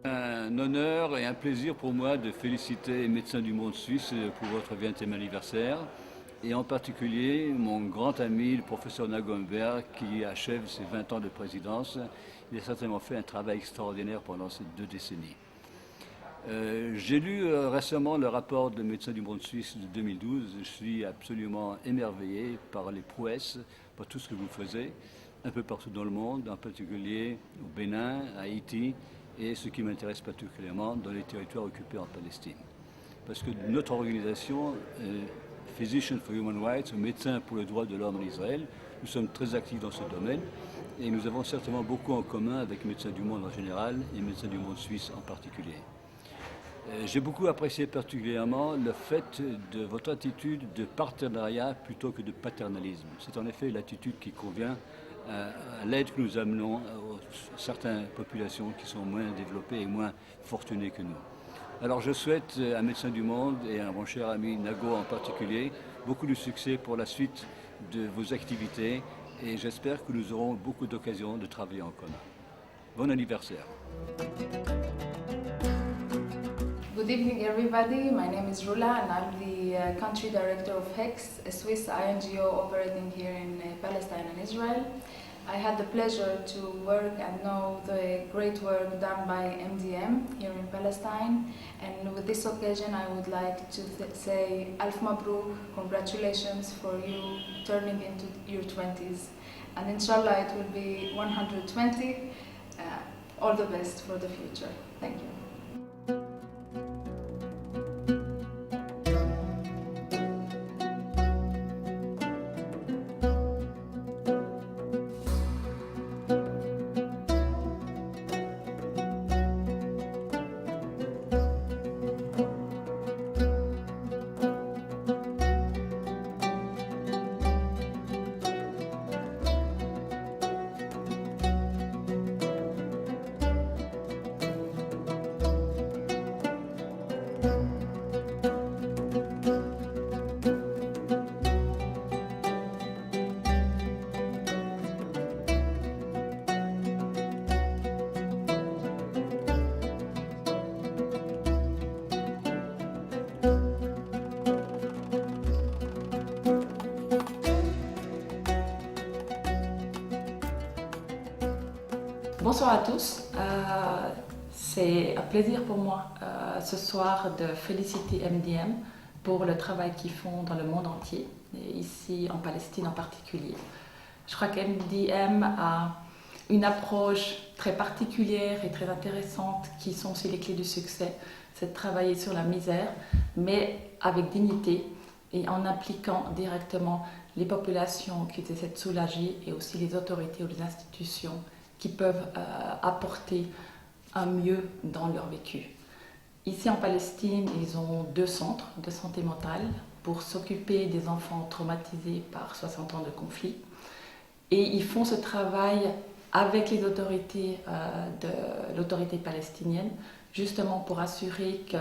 Un honneur et un plaisir pour moi de féliciter les médecins du monde suisse pour votre 20e anniversaire et en particulier mon grand ami, le professeur Nagonberg, qui achève ses 20 ans de présidence. Il a certainement fait un travail extraordinaire pendant ces 2 décennies. J'ai lu récemment le rapport de Médecins du monde suisse de 2012. Je suis absolument émerveillé par les prouesses, par tout ce que vous faites, un peu partout dans le monde, en particulier au Bénin, à Haïti, et ce qui m'intéresse particulièrement dans les territoires occupés en Palestine. Parce que notre organisation, Physicians for Human Rights, Médecins pour le droit de l'homme en Israël, nous sommes très actifs dans ce domaine et nous avons certainement beaucoup en commun avec Médecins du monde en général et Médecins du monde suisse en particulier. J'ai beaucoup apprécié particulièrement le fait de votre attitude de partenariat plutôt que de paternalisme. C'est en effet l'attitude qui convient à l'aide que nous amenons à certaines populations qui sont moins développées et moins fortunées que nous. Alors je souhaite à Médecins du monde et à mon cher ami Nago en particulier beaucoup de succès pour la suite de vos activités et j'espère que nous aurons beaucoup d'occasions de travailler en commun. Bon anniversaire. Good evening, everybody. My name is Rula, and I'm the country director of HEX, a Swiss INGO operating here in Palestine and Israel. I had the pleasure to work and know the great work done by MDM here in Palestine. And with this occasion, I would like to say Alf Mabruk, congratulations for you turning into your 20s. And inshallah, it will be 120. All the best for the future. Thank you. Bonsoir à tous. C'est un plaisir pour moi ce soir de féliciter MDM pour le travail qu'ils font dans le monde entier, et ici en Palestine en particulier. Je crois qu'MDM a une approche très particulière et très intéressante qui sont aussi les clés du succès. C'est de travailler sur la misère, mais avec dignité et en impliquant directement les populations qui essaient de soulager et aussi les autorités ou les institutions qui peuvent apporter un mieux dans leur vécu. Ici en Palestine, ils ont 2 centres de santé mentale pour s'occuper des enfants traumatisés par 60 ans de conflit. Et ils font ce travail avec les autorités de l'autorité palestinienne, justement pour assurer que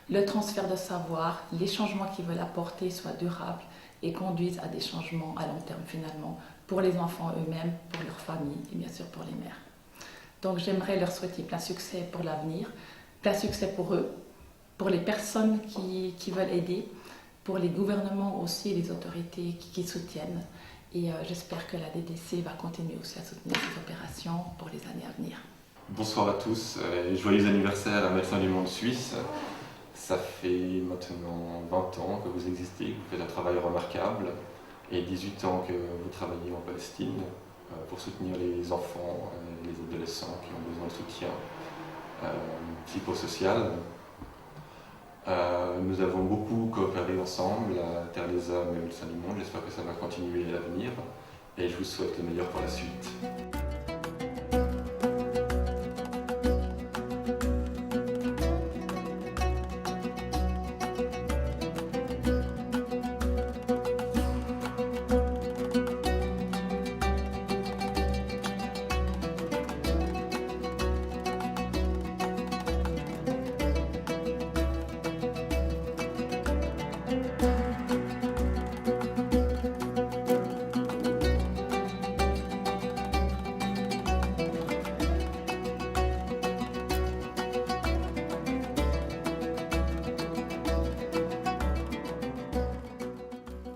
le transfert de savoir, les changements qu'ils veulent apporter soient durables et conduisent à des changements à long terme finalement, pour les enfants eux-mêmes, pour leurs familles et bien sûr pour les mères. Donc j'aimerais leur souhaiter plein succès pour l'avenir, plein succès pour eux, pour les personnes qui veulent aider, pour les gouvernements aussi et les autorités qui soutiennent. Et j'espère que la DDC va continuer aussi à soutenir ces opérations pour les années à venir. Bonsoir à tous et joyeux anniversaire à Médecins du Monde Suisse. Ça fait maintenant 20 ans que vous existez, que vous faites un travail remarquable et 18 ans que vous travaillez en Palestine pour soutenir les enfants et les adolescents qui ont besoin de soutien psychosocial. Nous avons beaucoup coopéré ensemble à Terre des Hommes et Médecins du Monde. J'espère que ça va continuer à l'avenir et je vous souhaite le meilleur pour la suite.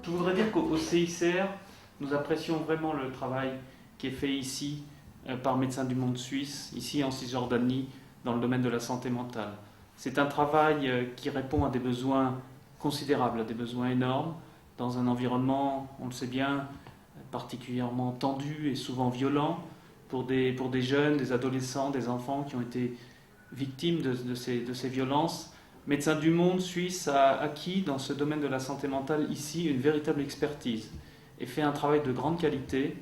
Je voudrais dire qu'au CICR, nous apprécions vraiment le travail qui est fait ici par Médecins du Monde Suisse, ici en Cisjordanie, dans le domaine de la santé mentale. C'est un travail qui répond à des besoins considérables, à des besoins énormes, dans un environnement, on le sait bien, particulièrement tendu et souvent violent pour des jeunes, des adolescents, des enfants qui ont été victimes de ces violences. Médecins du Monde Suisse a acquis dans ce domaine de la santé mentale ici une véritable expertise et fait un travail de grande qualité.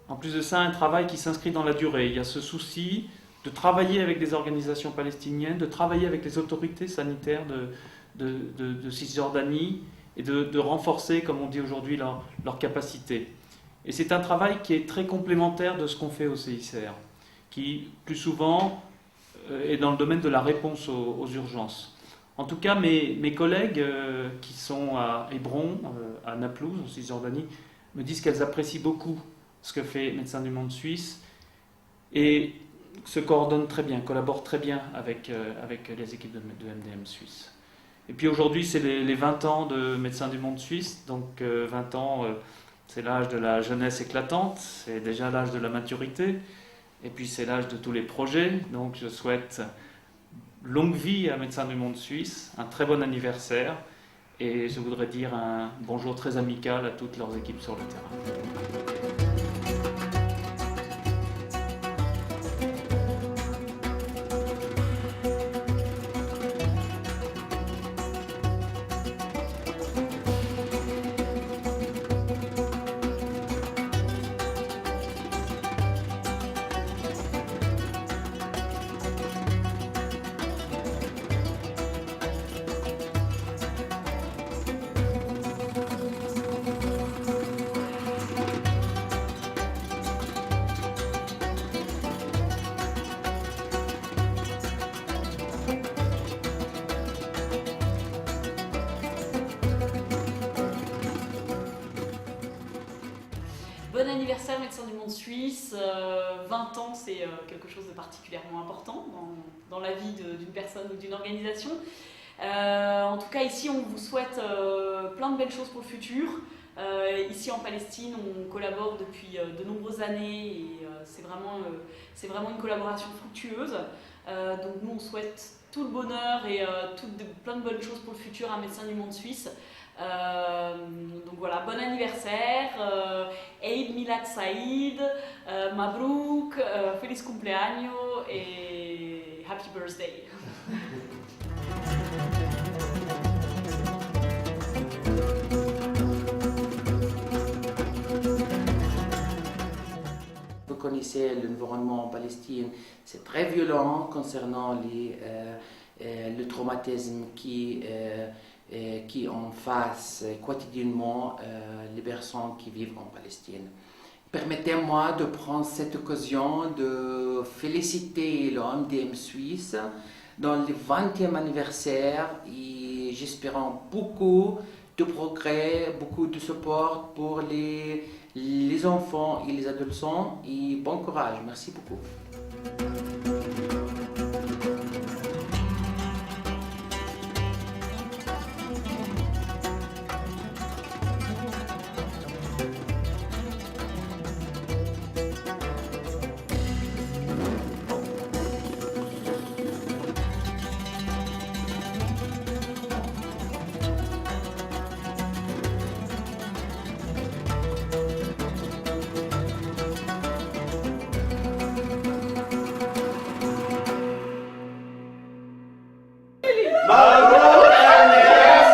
En plus de ça, un travail qui s'inscrit dans la durée. Il y a ce souci de travailler avec des organisations palestiniennes, de travailler avec les autorités sanitaires de Cisjordanie et de renforcer, comme on dit aujourd'hui, leur capacité. Et c'est un travail qui est très complémentaire de ce qu'on fait au CICR, qui plus souvent est dans le domaine de la réponse aux urgences. En tout cas, mes collègues qui sont à Hébron, à Naplouse, en Cisjordanie, me disent qu'elles apprécient beaucoup ce que fait Médecins du Monde Suisse et se coordonnent très bien, collaborent très bien avec les équipes de MDM Suisse. Et puis aujourd'hui, c'est les 20 ans de Médecins du Monde Suisse, donc 20 ans, c'est l'âge de la jeunesse éclatante, c'est déjà l'âge de la maturité, et puis c'est l'âge de tous les projets, donc je souhaite longue vie à Médecins du Monde Suisse, un très bon anniversaire, et je voudrais dire un bonjour très amical à toutes leurs équipes sur le terrain. Bon anniversaire Médecins du Monde Suisse, 20 ans c'est quelque chose de particulièrement important dans la vie d'une personne ou d'une organisation. En tout cas ici on vous souhaite plein de belles choses pour le futur. Ici en Palestine on collabore depuis de nombreuses années et c'est vraiment une collaboration fructueuse. Donc nous on souhaite tout le bonheur et plein de bonnes choses pour le futur à Médecins du Monde Suisse. Donc voilà, bon anniversaire, Eid Milad Saïd, Mabrouk, Feliz Cumpleaños et Happy Birthday. Vous connaissez l'environnement en Palestine, c'est très violent concernant le traumatisme qui qui en face quotidiennement les personnes qui vivent en Palestine. Permettez-moi de prendre cette occasion de féliciter le MDM Suisse dans le 20e anniversaire et j'espère beaucoup de progrès, beaucoup de support pour les enfants et les adolescents et bon courage. Merci beaucoup. Bravo, MDM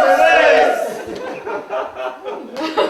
Suisse!